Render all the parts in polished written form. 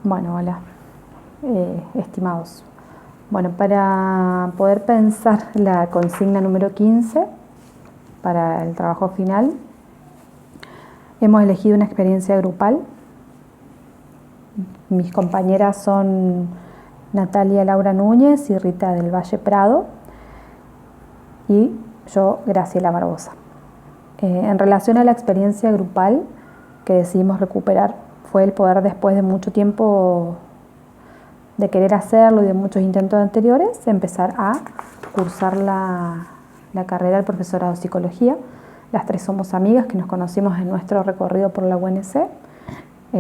Bueno, hola, estimados. Bueno, para poder pensar la consigna número 15 para el trabajo final, hemos elegido una experiencia grupal. Mis compañeras son Natalia Laura Núñez y Rita del Valle Prado, y yo, Graciela Barbosa. En relación a la experiencia grupal que decidimos recuperar, fue el poder, después de mucho tiempo de querer hacerlo y de muchos intentos anteriores, empezar a cursar la carrera del profesorado de psicología. Las tres somos amigas que nos conocimos en nuestro recorrido por la UNC,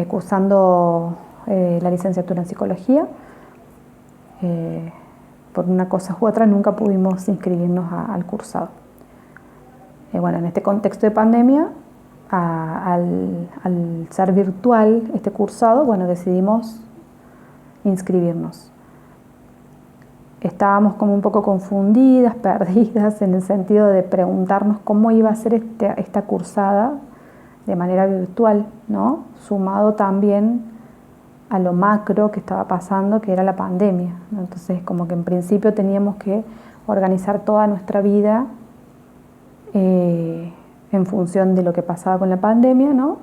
cursando la licenciatura en psicología. Por una cosa u otra nunca pudimos inscribirnos al cursado. Bueno, en este contexto de pandemia, al ser virtual este cursado, bueno, decidimos inscribirnos. Estábamos como un poco confundidas, perdidas, en el sentido de preguntarnos cómo iba a ser esta cursada de manera virtual, ¿no? Sumado también a lo macro que estaba pasando, que era la pandemia, ¿no? Entonces, como que en principio teníamos que organizar toda nuestra vida en función de lo que pasaba con la pandemia, ¿no?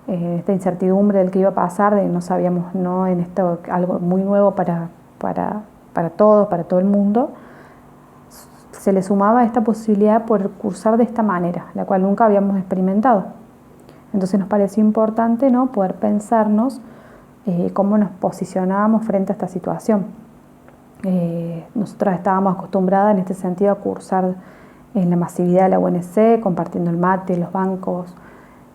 Esta incertidumbre del que iba a pasar, de no sabíamos, ¿no? En esto, algo muy nuevo para todos, para todo el mundo, se le sumaba esta posibilidad de poder cursar de esta manera, la cual nunca habíamos experimentado. Entonces nos pareció importante, ¿no? Poder pensarnos cómo nos posicionábamos frente a esta situación. Nosotras estábamos acostumbradas en este sentido a cursar en la masividad de la UNC, compartiendo el mate, los bancos,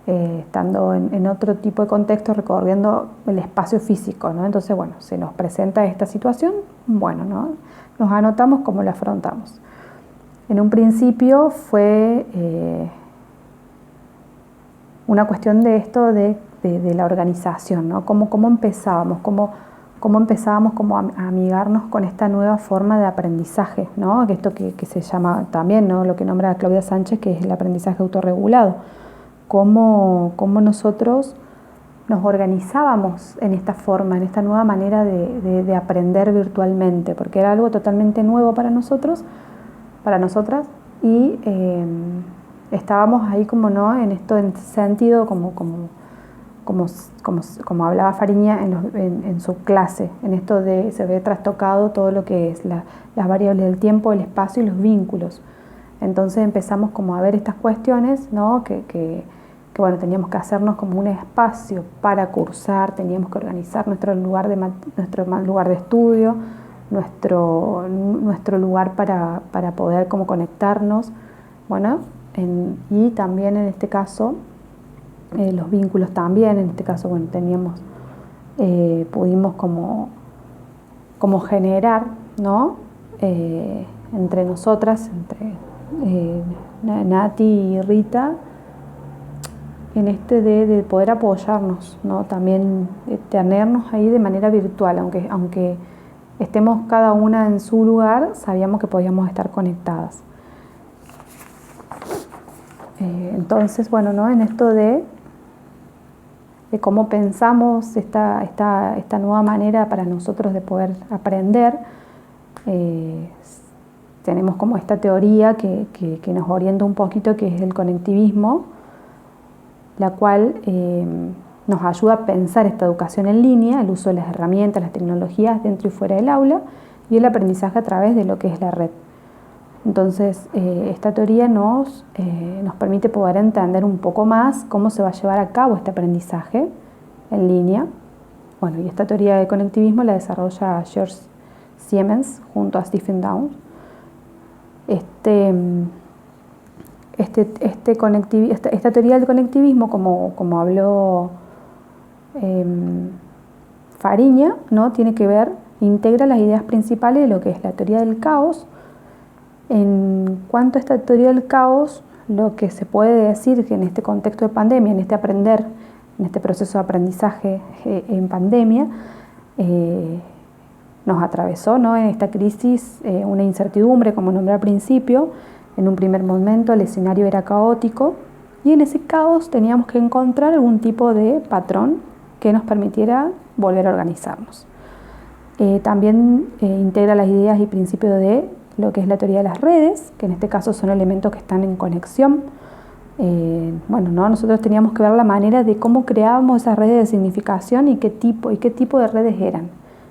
estando en otro tipo de contexto, recorriendo el espacio físico, ¿no? Entonces, bueno, se nos presenta esta situación, bueno, ¿no? Nos anotamos cómo la afrontamos. En un principio fue una cuestión de esto de la organización, ¿no? Cómo empezábamos, cómo empezábamos como a amigarnos con esta nueva forma de aprendizaje, ¿no? Esto que se llama también, ¿no? Lo que nombra Claudia Sánchez, que es el aprendizaje autorregulado. Cómo nosotros nos organizábamos en esta forma, en esta nueva manera de aprender virtualmente, porque era algo totalmente nuevo para nosotros, para nosotras, y estábamos ahí como, ¿no? En esto, en este sentido, como hablaba Fariña en su clase, en esto de se ve trastocado todo lo que es las variables del tiempo, el espacio y los vínculos. Entonces empezamos como a ver estas cuestiones, ¿no? Que bueno, teníamos que hacernos como un espacio para cursar, teníamos que organizar nuestro lugar de estudio, nuestro lugar para poder como conectarnos, bueno, y también en este caso los vínculos también. En este caso, bueno, pudimos como generar, ¿no? Entre nosotras, entre Nati y Rita, en este de poder apoyarnos, ¿no? También tenernos ahí de manera virtual, aunque estemos cada una en su lugar, sabíamos que podíamos estar conectadas. Entonces, bueno, ¿no? En esto de cómo pensamos esta nueva manera para nosotros de poder aprender, tenemos como esta teoría que nos orienta un poquito, que es el conectivismo, la cual nos ayuda a pensar esta educación en línea, el uso de las herramientas, las tecnologías dentro y fuera del aula, y el aprendizaje a través de lo que es la red. Entonces, esta teoría nos permite poder entender un poco más cómo se va a llevar a cabo este aprendizaje en línea. Bueno, y esta teoría de conectivismo la desarrolla George Siemens junto a Stephen Downes. Esta teoría del conectivismo, como habló Fariña, ¿no? Tiene que ver, integra las ideas principales de lo que es la teoría del caos. En cuanto a esta teoría del caos, lo que se puede decir que en este contexto de pandemia, en este proceso de aprendizaje en pandemia, nos atravesó, ¿no? En esta crisis una incertidumbre, como nombré al principio. En un primer momento el escenario era caótico, y en ese caos teníamos que encontrar algún tipo de patrón que nos permitiera volver a organizarnos. También integra las ideas y principios de lo que es la teoría de las redes, que en este caso son elementos que están en conexión. Nosotros teníamos que ver la manera de cómo creábamos esas redes de significación y qué tipo de redes eran,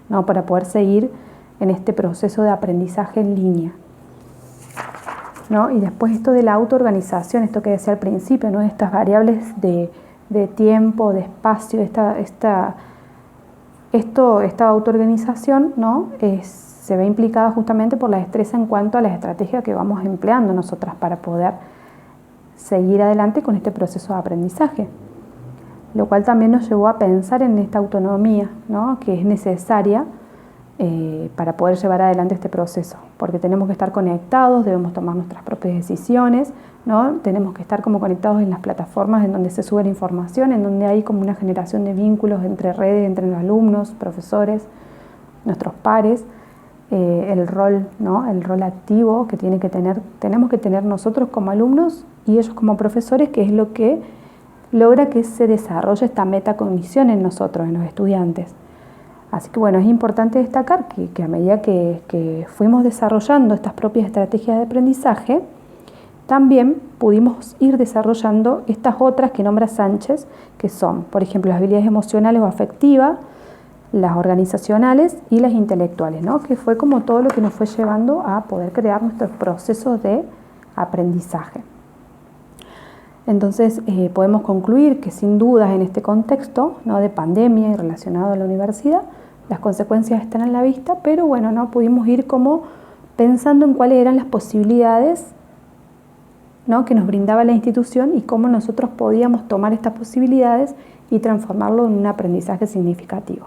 ¿no? Para poder seguir en este proceso de aprendizaje en línea, ¿no? Y después esto de la autoorganización, esto que decía al principio, ¿no? Estas variables de tiempo, de espacio, esta autoorganización, ¿no? Se ve implicada justamente por la destreza en cuanto a las estrategias que vamos empleando nosotras para poder seguir adelante con este proceso de aprendizaje, lo cual también nos llevó a pensar en esta autonomía, ¿no? Que es necesaria para poder llevar adelante este proceso, porque tenemos que estar conectados, debemos tomar nuestras propias decisiones, ¿no? Tenemos que estar como conectados en las plataformas en donde se sube la información, en donde hay como una generación de vínculos entre redes, entre los alumnos, profesores, nuestros pares, el rol, ¿no? El rol activo que tenemos que tener nosotros como alumnos y ellos como profesores, que es lo que logra que se desarrolle esta metacognición en nosotros, en los estudiantes. Así que bueno, es importante destacar que a medida que fuimos desarrollando estas propias estrategias de aprendizaje, también pudimos ir desarrollando estas otras que nombra Sánchez, que son, por ejemplo, las habilidades emocionales o afectivas, las organizacionales y las intelectuales, ¿no? Que fue como todo lo que nos fue llevando a poder crear nuestros procesos de aprendizaje. Entonces podemos concluir que sin dudas en este contexto, ¿no? De pandemia y relacionado a la universidad, las consecuencias están a la vista, pero bueno, ¿no? Pudimos ir como pensando en cuáles eran las posibilidades, ¿no? Que nos brindaba la institución y cómo nosotros podíamos tomar estas posibilidades y transformarlo en un aprendizaje significativo.